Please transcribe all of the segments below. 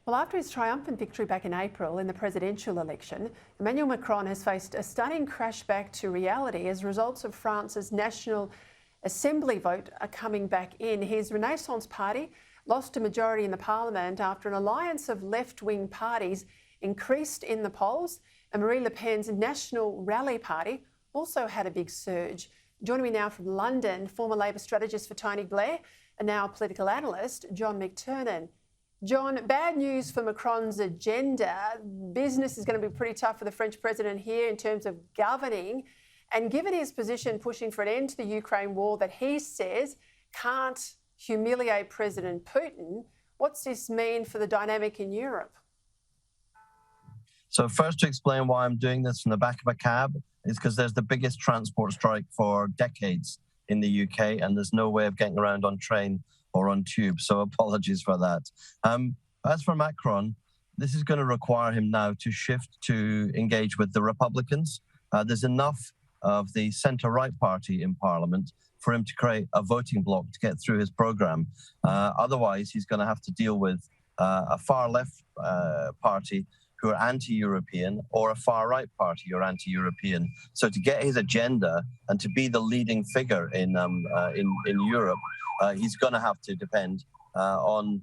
Well, after his triumphant victory back in April in the presidential election, Emmanuel Macron has faced a stunning crash back to reality as results of France's National Assembly vote are coming back in. His Renaissance party lost a majority in the parliament after an alliance of left-wing parties increased in the polls, and Marine Le Pen's National Rally Party also had a big surge. Joining me now from London, former Labor strategist for Tony Blair and now political analyst, John McTernan. John, bad news for Macron's agenda. Business is going to be pretty tough for the French president here in terms of governing. And given his position pushing for an end to the Ukraine war that he says can't humiliate President Putin, what's this mean for the dynamic in Europe? So first, to explain why I'm doing this from the back of a cab is because there's the biggest transport strike for decades in the UK, and there's no way of getting around on train or on tube, so apologies for that. As for Macron, this is going to require him now to shift to engage with the Republicans. There's enough of the centre-right party in Parliament for him to create a voting bloc to get through his programme. Otherwise, he's going to have to deal with a far-left party who are anti-European or a far-right party who are anti-European. So to get his agenda and to be the leading figure in Europe, he's going to have to depend on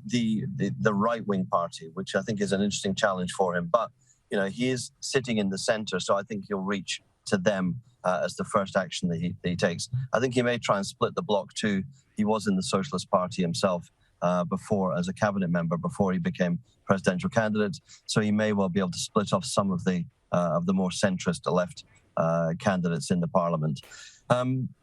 the right-wing party, which I think is an interesting challenge for him. But you know, he is sitting in the centre, so I think he'll reach to them as the first action that he takes. I think he may try and split the bloc too. He was in the Socialist Party himself before, as a cabinet member, before he became presidential candidate. So he may well be able to split off some of the more centrist left candidates in the Parliament.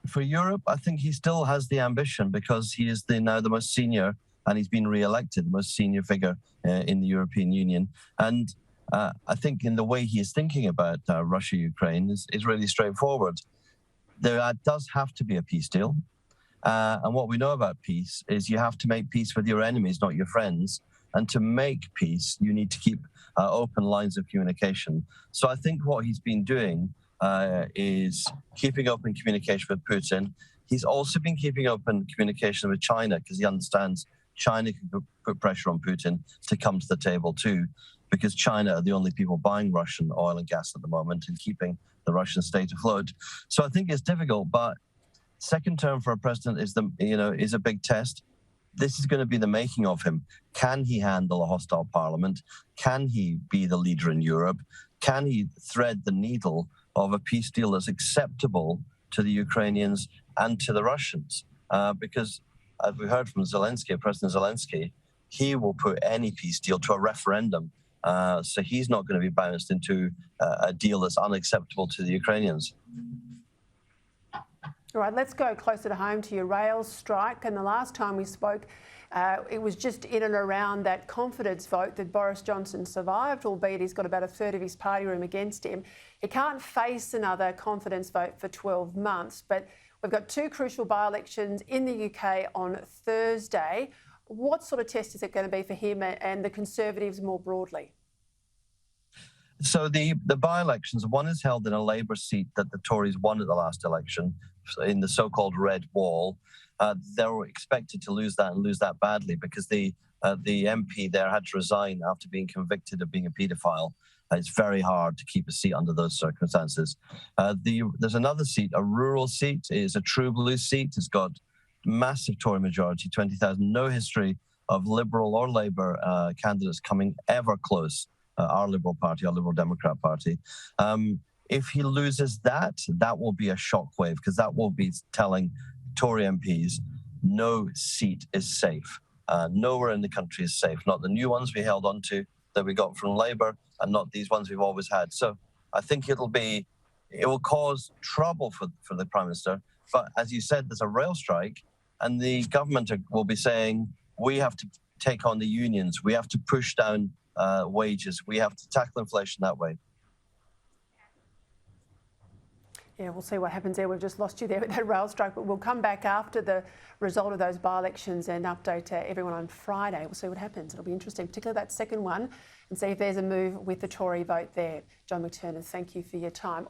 For Europe, I think he still has the ambition because he is now the most senior, and he's been re-elected, the most senior figure in the European Union. And I think in the way he is thinking about Russia-Ukraine is really straightforward. There does have to be a peace deal. And what we know about peace is you have to make peace with your enemies, not your friends. And to make peace, you need to keep open lines of communication. So I think what he's been doing is keeping open communication with Putin. He's also been keeping open communication with China because he understands China can put pressure on Putin to come to the table too, because China are the only people buying Russian oil and gas at the moment and keeping the Russian state afloat. So I think it's difficult, but second term for a president is a big test. This is going to be the making of him. Can he handle a hostile parliament? Can he be the leader in Europe? Can he thread the needle of a peace deal that's acceptable to the Ukrainians and to the Russians? Because as we heard from Zelensky, President Zelensky, he will put any peace deal to a referendum. So he's not going to be bounced into a deal that's unacceptable to the Ukrainians. All right, let's go closer to home to your rail strike. And the last time we spoke, it was just in and around that confidence vote that Boris Johnson survived, albeit he's got about a third of his party room against him. He can't face another confidence vote for 12 months, but we've got two crucial by-elections in the UK on Thursday. What sort of test is it going to be for him and the Conservatives more broadly? So the by-elections, one is held in a Labour seat that the Tories won at the last election, in the so-called Red Wall. They were expected to lose that and lose that badly because the MP there had to resign after being convicted of being a paedophile. It's very hard to keep a seat under those circumstances. There's another seat, a rural seat. It is a true blue seat. It's got massive Tory majority, 20,000. No history of Liberal or Labour candidates coming ever close. Our Liberal Party, our Liberal Democrat Party. If he loses that, that will be a shockwave because that will be telling Tory MPs no seat is safe. Nowhere in the country is safe. Not the new ones we held on to that we got from Labour, and not these ones we've always had. So I think it will cause trouble for the Prime Minister. But as you said, there's a rail strike, and the government will be saying we have to take on the unions. We have to push down wages. We have to tackle inflation that way. Yeah, we'll see what happens there. We've just lost you there with that rail strike, but we'll come back after the result of those by-elections and update everyone on Friday. We'll see what happens. It'll be interesting, particularly that second one, and see if there's a move with the Tory vote there. John McTernan, thank you for your time.